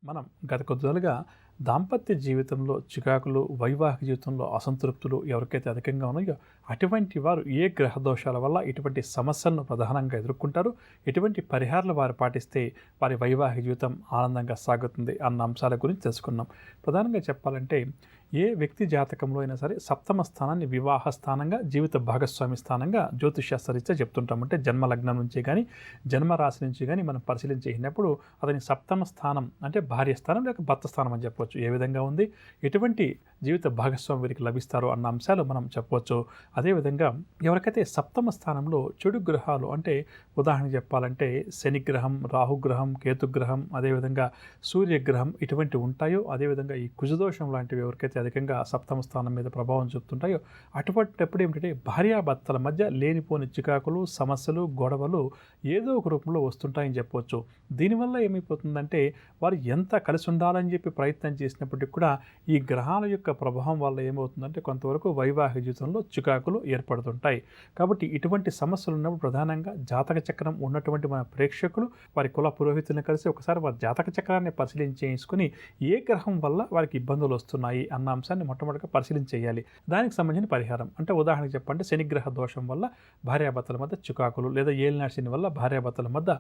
మనం గత కొద్దిగా దాంపత్య జీవితంలో చికాకులు, వైవాహిక జీవితంలో అసంతృప్తులు ఎవరికైతే అధికంగా ఉన్నాయో అటువంటి వారు ఏ గ్రహ దోషాల వల్ల ఇటువంటి సమస్యలను ప్రధానంగా ఎదుర్కొంటారు, ఎటువంటి పరిహారాలు వారు పాటిస్తే వారి వైవాహిక జీవితం ఆనందంగా సాగుతుంది అన్న అంశాల గురించి తెలుసుకున్నాం. ప్రధానంగా చెప్పాలంటే ఏ వ్యక్తి జాతకంలో అయినా సరే సప్తమ స్థానాన్ని వివాహ స్థానంగా, జీవిత భాగస్వామి స్థానంగా జ్యోతిష్శాస్త్రరీత్యా చెప్తుంటాం. అంటే జన్మ లగ్నం నుంచి కానీ జన్మరాశి నుంచి కానీ మనం పరిశీలించేసినప్పుడు అతని సప్తమ స్థానం అంటే భార్య స్థానం లేక భర్త స్థానం అని చెప్పవచ్చు. ఏ విధంగా ఉంది, ఎటువంటి జీవిత భాగస్వామి వీరికి లభిస్తారో అన్న అంశాలు మనం చెప్పవచ్చు. అదేవిధంగా ఎవరికైతే సప్తమ స్థానంలో చెడు గ్రహాలు అంటే ఉదాహరణకు చెప్పాలంటే శనిగ్రహం, రాహుగ్రహం, కేతుగ్రహం, అదేవిధంగా సూర్యగ్రహం ఇటువంటి ఉంటాయో, అదేవిధంగా ఈ కుజదోషం లాంటివి ఎవరికైతే అధికంగా సప్తమ స్థానం మీద ప్రభావం చూపుతుంటాయో అటువంటిప్పుడు ఏమిటంటే భార్యాభర్తల మధ్య లేనిపోని చికాకులు, సమస్యలు, గొడవలు ఏదో ఒక రూపంలో వస్తుంటాయని చెప్పవచ్చు. దీనివల్ల ఏమైపోతుందంటే వారు ఎంత కలిసి ఉండాలని చెప్పి ప్రయత్నం చేసినప్పటికీ కూడా ఈ గ్రహాల యొక్క ప్రభావం వల్ల ఏమవుతుందంటే కొంతవరకు వైవాహిక జీవితంలో చికాకులు ఏర్పడుతుంటాయి. కాబట్టి ఇటువంటి సమస్యలు ఉన్నప్పుడు ప్రధానంగా జాతక చక్రం ఉన్నటువంటి మన ప్రేక్షకులు వారి కుల పురోహితులను కలిసి ఒకసారి వారి జాతక చక్రాన్ని పరిశీలించేసుకుని ఏ గ్రహం వల్ల వారికి ఇబ్బందులు వస్తున్నాయి అన్న అంశాన్ని మొట్టమొదటిగా పరిశీలించేయాలి. దానికి సంబంధించిన పరిహారం అంటే ఉదాహరణకు చెప్పండి, శనిగ్రహ దోషం వల్ల భార్యాభర్తల మధ్య చికాకులు లేదా ఏలినాటి శని వల్ల భార్యాభర్తల మధ్య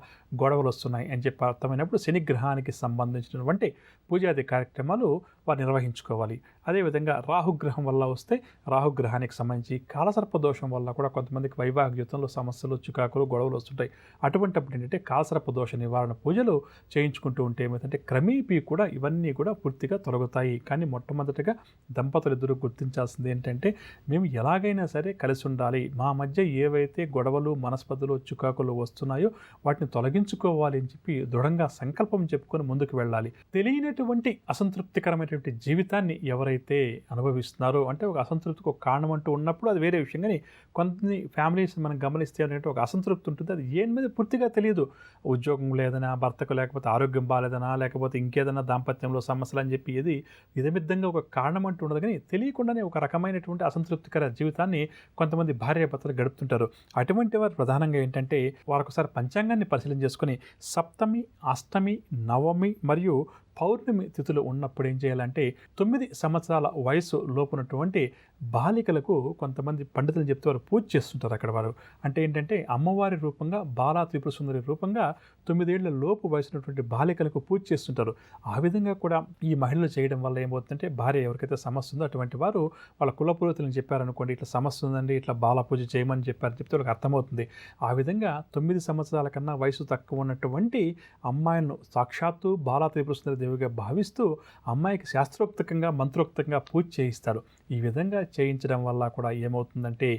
గొడవలు వస్తున్నాయి అని చెప్పి అర్థమైనప్పుడు శనిగ్రహానికి సంబంధించినటువంటి పూజాది కార్యక్రమాలు వారు నిర్వహించుకోవాలి. అదేవిధంగా రాహుగ్రహం వల్ల వస్తే రాహుగ్రహానికి సంబంధించి కాలసర్ప దోషం వల్ల కూడా కొంతమందికి వైవాహిక జీవితంలో సమస్యలు, చికాకులు, గొడవలు వస్తుంటాయి. అటువంటిప్పుడు ఏంటంటే కాలసర్ప దోష నివారణ పూజలు చేయించుకుంటూ ఉంటే ఏమైందంటే క్రమేపీ కూడా ఇవన్నీ కూడా పూర్తిగా తొలగుతాయి. కానీ మొట్టమొదటిగా దంపతులు ఇద్దరు గుర్తించాల్సింది ఏంటంటే మేము ఎలాగైనా సరే కలిసి ఉండాలి, మా మధ్య ఏవైతే గొడవలు, మనస్పర్ధలు, చికాకులు వస్తున్నాయో వాటిని తొలగించుకోవాలి అని చెప్పి దృఢంగా సంకల్పం చెప్పుకొని ముందుకు వెళ్ళాలి. తెలియనటువంటి అసంతృప్తికరమైనటువంటి జీవితాన్ని ఎవరైతే అనుభవిస్తున్నారో అంటే ఒక అసంతృప్తికి ఒక కారణం అంటూ ఉన్నప్పుడు అది వేరే విషయం. కానీ కొన్ని ఫ్యామిలీస్ మనం గమనిస్తే అంటే ఒక అసంతృప్తి ఉంటుంది, అది ఏం మీద పూర్తిగా తెలియదు. ఉద్యోగం లేదనా, భర్తకు లేకపోతే ఆరోగ్యం బాగాలేదనా, లేకపోతే ఇంకేదైనా దాంపత్యంలో సమస్యలు అని చెప్పి ఇది విధంగా ఒక కారణం అంటూ ఉండదు. కానీ తెలియకుండానే ఒక రకమైనటువంటి అసంతృప్తికర జీవితాన్ని కొంతమంది భార్యాభర్తలు గడుపుతుంటారు. అటువంటి వారు ప్రధానంగా ఏంటంటే వారు ఒకసారి పంచాంగాన్ని పరిశీలన చేసుకుని సప్తమి, అష్టమి, నవమి మరియు పౌర్ణమి తిథులు ఉన్నప్పుడు ఏం చేయాలంటే 9 సంవత్సరాల వయసు లోపునటువంటి బాలికలకు కొంతమంది పండితులు చెప్తే వారు పూజ చేస్తుంటారు. అక్కడ వారు అంటే ఏంటంటే అమ్మవారి రూపంగా, బాలా త్రిపుర సుందరి రూపంగా 9 ఏళ్ల లోపు వయసున్నటువంటి బాలికలకు పూజ చేస్తుంటారు. ఆ విధంగా కూడా ఈ మహిళలు చేయడం వల్ల ఏమవుతుందంటే భార్య ఎవరికైతే సమస్య ఉందో అటువంటి వారు వాళ్ళ కుల పురోహితులను చెప్పారనుకోండి, ఇట్లా సమస్య ఉందండి, ఇట్లా బాలా పూజ చేయమని చెప్తే వాళ్ళకి అర్థమవుతుంది. ఆ విధంగా 9 సంవత్సరాల కన్నా వయసు తక్కువ ఉన్నటువంటి అమ్మాయిలను సాక్షాత్తు బాలా త్రిపుర సుందరి దేవిగా భావిస్తూ అమ్మాయికి శాస్త్రోక్తంగా, మంత్రోక్తంగా పూజ చేయిస్తారు. ఈ విధంగా చేయించడం వల్ల కూడా ఏమవుతుందంటే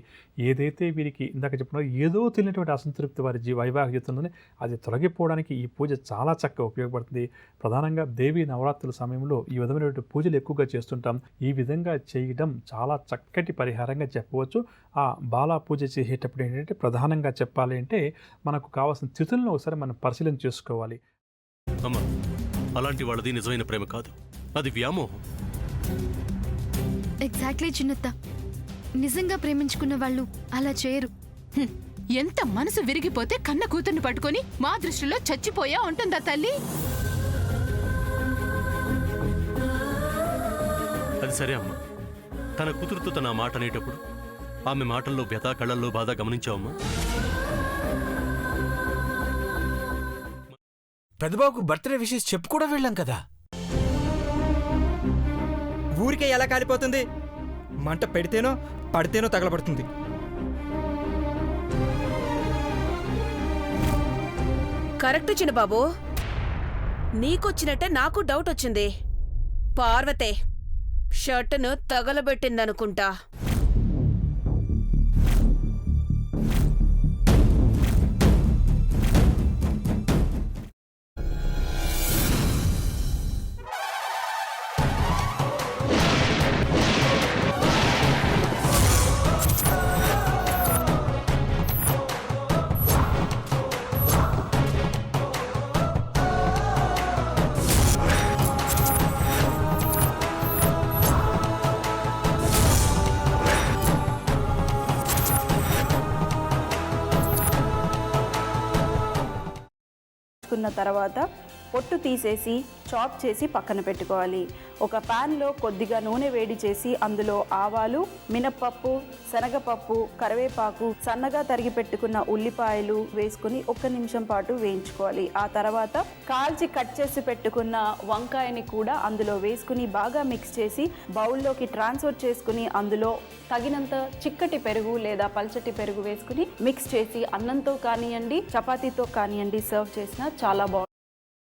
ఏదైతే వీరికి ఇందాక చెప్పిన ఏదో తెలియనటువంటి అసంతృప్తి వారి వైవాహిక జీవితంలోనే అది తొలగిపోవడానికి ఈ పూజ చాలా చక్కగా ఉపయోగపడుతుంది. ప్రధానంగా దేవీ నవరాత్రుల సమయంలో ఈ విధమైనటువంటి పూజలు ఎక్కువగా చేస్తుంటాం. ఈ విధంగా చేయడం చాలా చక్కటి పరిహారంగా చెప్పవచ్చు. ఆ బాలా పూజ చేసేటప్పుడు ఏంటంటే ప్రధానంగా చెప్పాలి అంటే మనకు కావాల్సిన తిథులను ఒకసారి మనం పరిశీలన చేసుకోవాలి. అలాంటి వాళ్ళది నిజమైన ప్రేమ కాదు, అది వ్యామోహం. ఎగ్జాక్ట్లీ చిన్నత్త, నిజంగా ప్రేమించుకున్న వాళ్ళు అలా చేయరు. ఎంత మనసు విరిగిపోతే కన్న కూతుర్ని పట్టుకొని మా దృష్టిలో చచ్చిపోయా ఉంటుందా తల్లి? అది సరే అమ్మా, తన కూతురుతో తన మాట అనేటప్పుడు ఆమె మాటల్లో వ్యథ, కళ్ళల్లో బాధ గమనించావమ్మా? పెద్దబాబుకు బర్త్డే విషెస్ చెప్పు కూడా వెళ్ళాం కదా. ఊరికే ఎలా కాలిపోతుంది? మంట పెడితేనో పడితేనో తగలబడుతుంది. కరెక్ట్ చిన్నబాబు, నీకొచ్చినట్టే నాకు డౌట్ వచ్చింది. పార్వతే షర్టును తగలబెట్టిందనుకుంటా. తర్వాత పొట్టు తీసేసి చాప్ చేసి పక్కన పెట్టుకోవాలి. ఒక ప్యాన్లో కొద్దిగా నూనె వేడి చేసి అందులో ఆవాలు, మినప్పప్పు, శనగపప్పు, కరివేపాకు, సన్నగా తరిగి పెట్టుకున్న ఉల్లిపాయలు వేసుకుని 1 నిమిషం పాటు వేయించుకోవాలి. ఆ తర్వాత కాల్చి కట్ చేసి పెట్టుకున్న వంకాయని కూడా అందులో వేసుకుని బాగా మిక్స్ చేసి బౌల్లోకి ట్రాన్స్ఫర్ చేసుకుని అందులో తగినంత చిక్కటి పెరుగు లేదా పల్చటి పెరుగు వేసుకుని మిక్స్ చేసి అన్నంతో కానివ్వండి, చపాతీతో కానివ్వండి సర్వ్ చేసినా చాలా బాగుంటుంది.